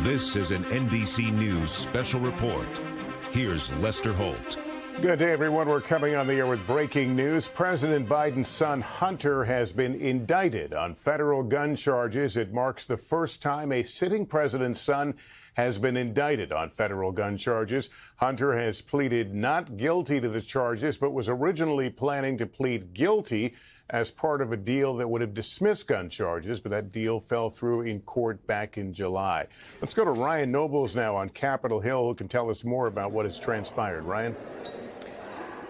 This is an NBC News special report. Here's Lester Holt. Good day, everyone. We're coming on the air with breaking news. President Biden's son, Hunter, has been indicted on federal gun charges. It marks the first time a sitting president's son has been indicted on federal gun charges. Hunter has pleaded not guilty to the charges, but was originally planning to plead guilty as part of a deal that would have dismissed gun charges, but that deal fell through in court back in July. Let's go to Ryan Nobles now on Capitol Hill, who can tell us more about what has transpired. Ryan?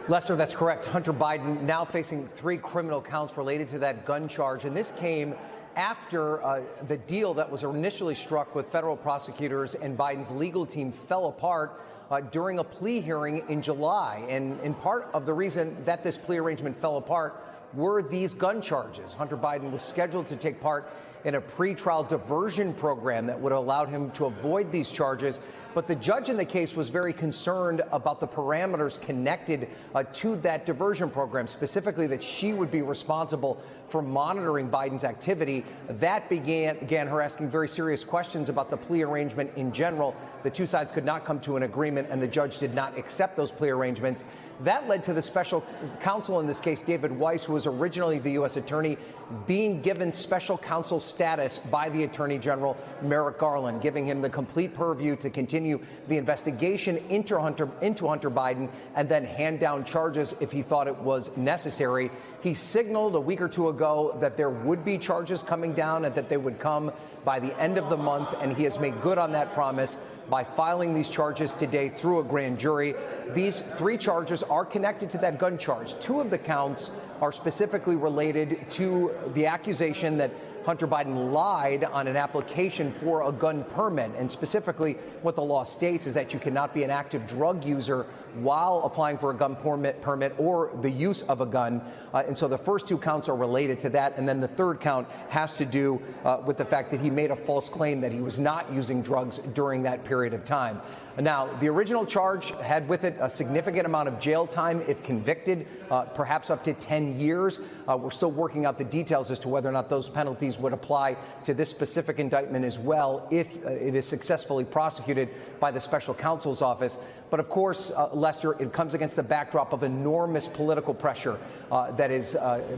Lester, that's correct. Hunter Biden now facing 3 criminal counts related to that gun charge, and this came after the deal that was initially struck with federal prosecutors and Biden's legal team fell apart during a plea hearing in July. And in part of the reason that this plea arrangement fell apart were these gun charges. Hunter Biden was scheduled to take part in a pretrial diversion program that would have allowed him to avoid these charges. But the judge in the case was very concerned about the parameters connected to that diversion program, specifically that she would be responsible for monitoring Biden's activity. That began her asking very serious questions about the plea arrangement in general. The two sides could not come to an agreement, and the judge did not accept those plea arrangements. That led to the special counsel in this case, David Weiss, who was originally the U.S. attorney, being given special counsel status by the Attorney General, Merrick Garland, giving him the complete purview to continue the investigation into Hunter Biden and then hand down charges if he thought it was necessary. He signaled a week or two ago that there would be charges coming down and that they would come by the end of the month, and he has made good on that promise by filing these charges today through a grand jury. These 3 charges are connected to that gun charge. 2 of the counts are specifically related to the accusation that Hunter Biden lied on an application for a gun permit. And specifically, what the law states is that you cannot be an active drug user while applying for a gun permit or the use of a gun. And so the first 2 counts are related to that. And then the 3rd count has to do with the fact that he made a false claim that he was not using drugs during that period of time. Now, the original charge had with it a significant amount of jail time if convicted, perhaps up to 10 years. We're still working out the details as to whether or not those penalties would apply to this specific indictment as well if it is successfully prosecuted by the special counsel's office. But of course, Lester, it comes against the backdrop of enormous political pressure that has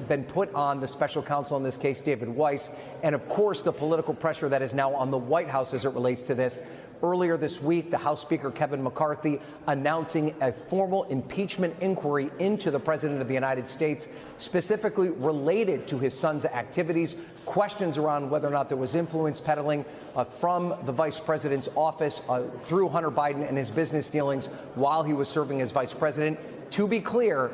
been put on the special counsel, in this case, David Weiss, and of course, the political pressure that is now on the White House as it relates to this. Earlier this week, the House Speaker Kevin McCarthy announcing a formal impeachment inquiry into the President of the United States, specifically related to his son's activities, questions around whether or not there was influence peddling from the vice president's office through Hunter Biden and his business dealings while he was serving as vice president. To be clear,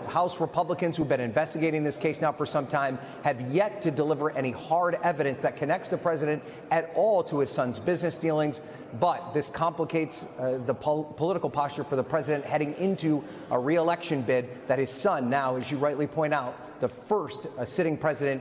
House Republicans who've been investigating this case now for some time have yet to deliver any hard evidence that connects the president at all to his son's business dealings. But this complicates the political posture for the president heading into a re-election bid that his son, now, as you rightly point out, the first sitting president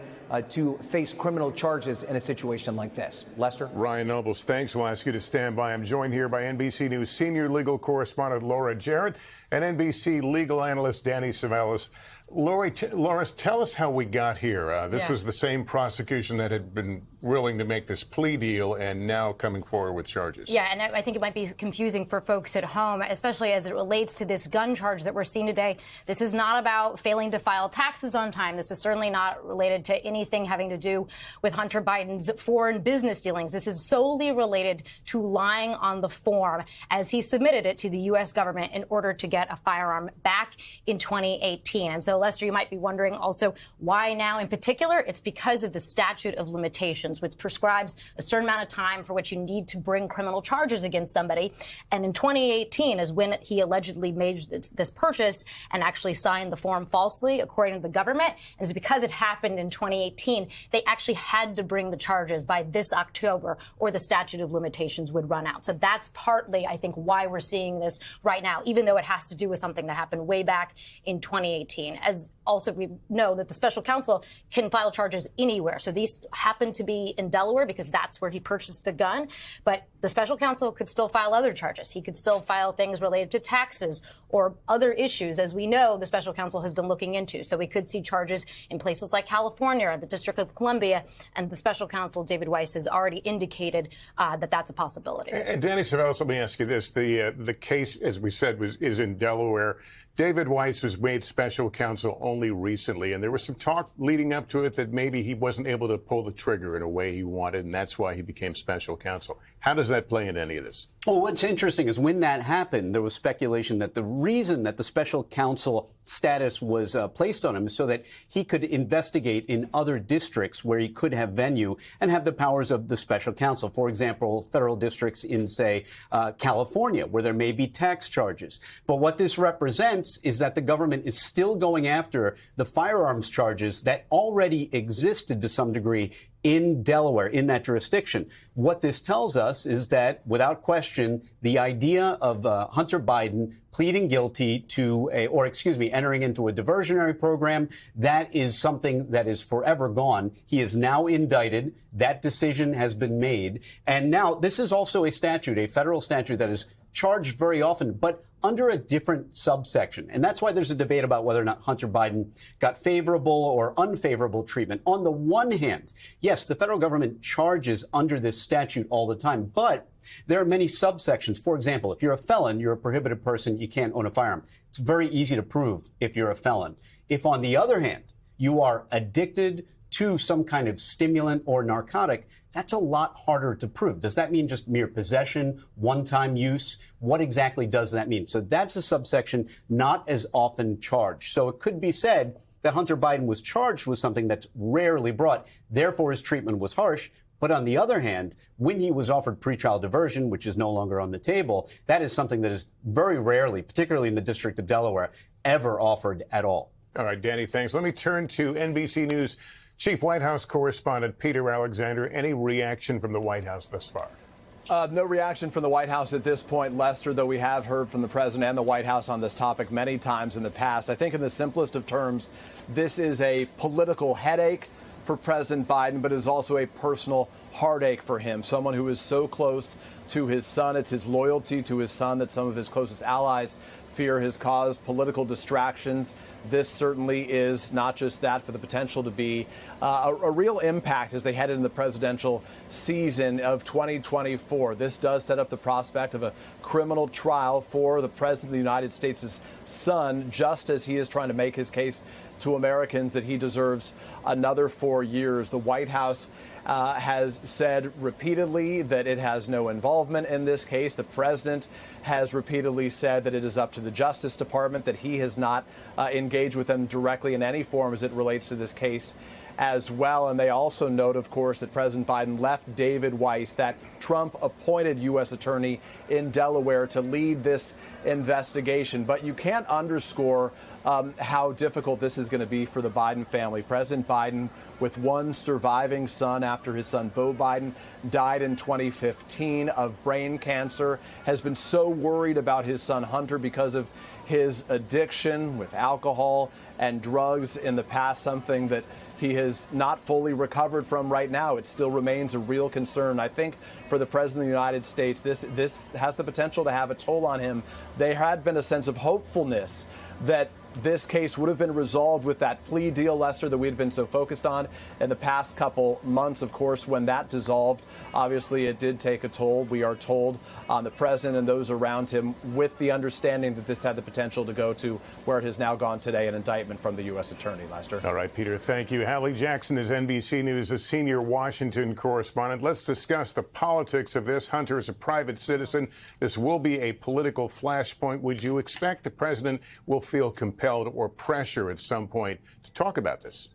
to face criminal charges in a situation like this. Lester? Ryan Nobles, thanks. We'll ask you to stand by. I'm joined here by NBC News senior legal correspondent Laura Jarrett and NBC legal analyst Danny Savelis. Laura, tell us how we got here. This was the same prosecution that had been willing to make this plea deal and now coming forward with charges. Yeah, and I think it might be confusing for folks at home, especially as it relates to this gun charge that we're seeing today. This is not about failing to file taxes on time. This is certainly not related to anything having to do with Hunter Biden's foreign business dealings. This is solely related to lying on the form as he submitted it to the U.S. government in order to get a firearm back in 2018. And so, Lester, you might be wondering also why now in particular. It's because of the statute of limitations, which prescribes a certain amount of time for which you need to bring criminal charges against somebody. And in 2018 is when he allegedly made this purchase and actually signed the form falsely, according to the government. And it's because it happened in 2018, they actually had to bring the charges by this October or the statute of limitations would run out. So that's partly, I think, why we're seeing this right now, even though it has to do with something that happened way back in 2018. As also we know that the special counsel can file charges anywhere. So these happen to be in Delaware because that's where he purchased the gun. But the special counsel could still file other charges. He could still file things related to taxes or other issues, as we know the special counsel has been looking into. So we could see charges in places like California, the District of Columbia, and the special counsel, David Weiss, has already indicated that that's a possibility. And Danny Savelis, let me ask you this. The case, as we said, is in Delaware. David Weiss was made special counsel only recently, and there was some talk leading up to it that maybe he wasn't able to pull the trigger in a way he wanted, and that's why he became special counsel. How does that play into any of this? Well, what's interesting is when that happened, there was speculation that the reason that the special counsel status was placed on him is so that he could investigate in other districts where he could have venue and have the powers of the special counsel. For example, federal districts in, say, California, where there may be tax charges. But what this represents is that the government is still going after the firearms charges that already existed to some degree in Delaware, in that jurisdiction. What this tells us is that, without question, the idea of Hunter Biden pleading guilty to entering into a diversionary program, that is something that is forever gone. He is now indicted. That decision has been made. And now this is also a statute, a federal statute that is charged very often, but under a different subsection. And that's why there's a debate about whether or not Hunter Biden got favorable or unfavorable treatment. On the one hand, yes, the federal government charges under this statute all the time, but there are many subsections. For example, if you're a felon, you're a prohibited person, you can't own a firearm. It's very easy to prove if you're a felon. If, on the other hand, you are addicted to some kind of stimulant or narcotic, that's a lot harder to prove. Does that mean just mere possession, one-time use? What exactly does that mean? So that's a subsection not as often charged. So it could be said that Hunter Biden was charged with something that's rarely brought. Therefore, his treatment was harsh. But on the other hand, when he was offered pretrial diversion, which is no longer on the table, that is something that is very rarely, particularly in the District of Delaware, ever offered at all. All right, Danny, thanks. Let me turn to NBC News Chief White House correspondent Peter Alexander. Any reaction from the White House thus far? No reaction from the White House at this point, Lester, though we have heard from the president and the White House on this topic many times in the past. I think in the simplest of terms, this is a political headache for President Biden, but is also a personal heartache for him. Someone who is so close to his son. It's his loyalty to his son that some of his closest allies fear has caused political distractions. This certainly is not just that, but the potential to be a real impact as they head into the presidential season of 2024. This does set up the prospect of a criminal trial for the president of the United States' son, just as he is trying to make his case to Americans that he deserves another 4 years. The White House has said repeatedly that it has no involvement in this case. The president has repeatedly said that it is up to the Justice Department, that he has not engaged with them directly in any form as it relates to this case as well. And they also note, of course, that President Biden left David Weiss, that Trump-appointed U.S. attorney in Delaware, to lead this investigation. But you can't underscore how difficult this is going to be for the Biden family. President Biden, with one surviving son after his son Beau Biden died in 2015 of brain cancer, has been so worried about his son Hunter because of his addiction with alcohol and drugs in the past, something that he has not fully recovered from right now. It still remains a real concern. I think for the President of the United States, this has the potential to have a toll on him. There had been a sense of hopefulness that this case would have been resolved with that plea deal, Lester, that we had been so focused on in the past couple months. Of course, when that dissolved, obviously it did take a toll, we are told, on the president and those around him, with the understanding that this had the potential to go to where it has now gone today, an indictment from the U.S. attorney, Lester. All right, Peter, thank you. Hallie Jackson is NBC News' a senior Washington correspondent. Let's discuss the politics of this. Hunter is a private citizen. This will be a political flashpoint. Would you expect the president will feel compelled or pressure at some point to talk about this?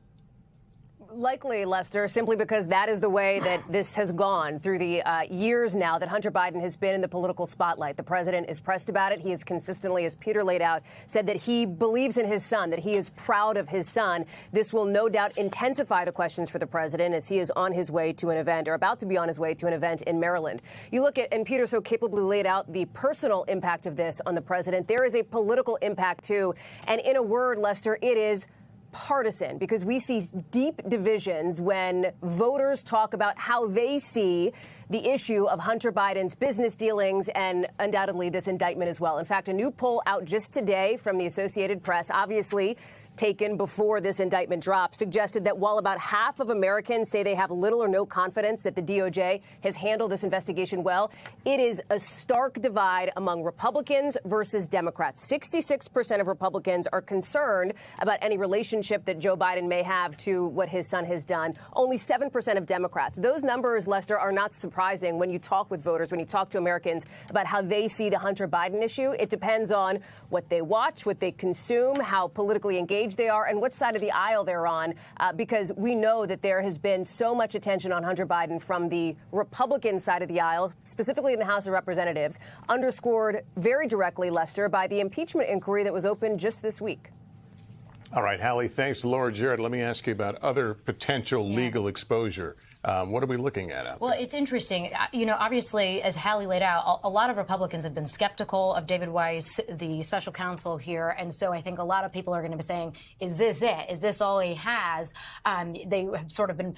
Likely, Lester, simply because that is the way that this has gone through the years now that Hunter Biden has been in the political spotlight. The president is pressed about it. He has consistently, as Peter laid out, said that he believes in his son, that he is proud of his son. This will no doubt intensify the questions for the president as he is on his way to an event, or about to be on his way to an event in Maryland. You look at, and Peter so capably laid out the personal impact of this on the president. There is a political impact, too. And in a word, Lester, it is partisan because we see deep divisions when voters talk about how they see the issue of Hunter Biden's business dealings and undoubtedly this indictment as well. In fact, a new poll out just today from the Associated Press, obviously taken before this indictment dropped, suggested that while about half of Americans say they have little or no confidence that the DOJ has handled this investigation well, it is a stark divide among Republicans versus Democrats. 66% of Republicans are concerned about any relationship that Joe Biden may have to what his son has done. Only 7% of Democrats. Those numbers, Lester, are not surprising when you talk with voters, when you talk to Americans about how they see the Hunter Biden issue. It depends on what they watch, what they consume, how politically engaged they are, and what side of the aisle they're on, because we know that there has been so much attention on Hunter Biden from the Republican side of the aisle, specifically in the House of Representatives, underscored very directly, Lester, by the impeachment inquiry that was opened just this week. All right, Hallie, thanks. Laura Jarrett, let me ask you about other potential legal exposure. What are we looking at out there? Well, it's interesting. You know, obviously, as Hallie laid out, a lot of Republicans have been skeptical of David Weiss, the special counsel here. And so I think a lot of people are going to be saying, is this it? Is this all he has? They have sort of been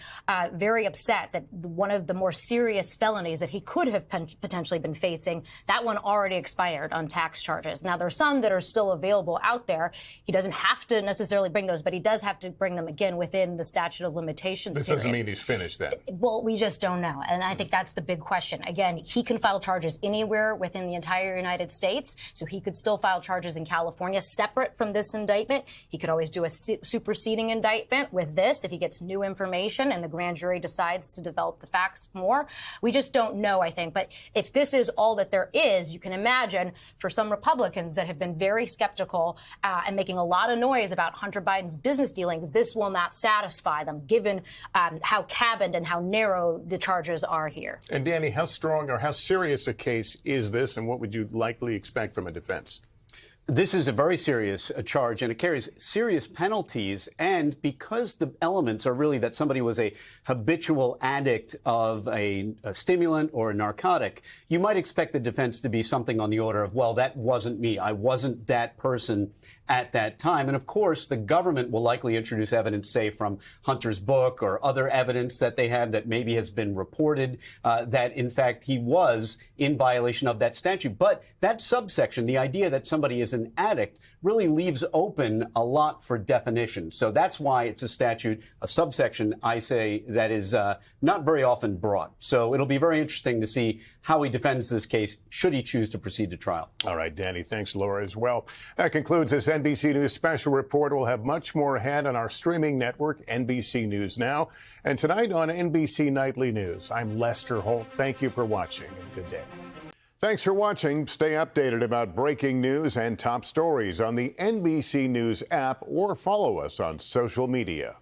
very upset that one of the more serious felonies that he could have potentially been facing, that one already expired on tax charges. Now, there are some that are still available out there. He doesn't have to necessarily bring those, but he does have to bring them again within the statute of limitations This period. doesn't mean he's finished then. Well, we just don't know. And I think that's the big question. Again, he can file charges anywhere within the entire United States. So he could still file charges in California separate from this indictment. He could always do a superseding indictment with this if he gets new information and the grand jury decides to develop the facts more. We just don't know, I think. But if this is all that there is, you can imagine for some Republicans that have been very skeptical and making a lot of noise about Hunter Biden's business dealings, this will not satisfy them, given how cabined and how narrow the charges are here. And Danny, how strong or how serious a case is this, and what would you likely expect from a defense? This is a very serious charge, and it carries serious penalties. And because the elements are really that somebody was a habitual addict of a stimulant or a narcotic, you might expect the defense to be something on the order of, well, that wasn't me. I wasn't that person at that time. And of course, the government will likely introduce evidence, say, from Hunter's book or other evidence that they have that maybe has been reported that, in fact, he was in violation of that statute. But that subsection, the idea that somebody is an addict, really leaves open a lot for definition. So that's why it's a statute, a subsection, I say, that is not very often brought. So it'll be very interesting to see how he defends this case, should he choose to proceed to trial. All right, Danny, thanks, Laura, as well. That concludes this NBC News special report. We'll have much more ahead on our streaming network, NBC News Now. And tonight on NBC Nightly News, I'm Lester Holt. Thank you for watching, and good day. Thanks for watching. Stay updated about breaking news and top stories on the NBC News app or follow us on social media.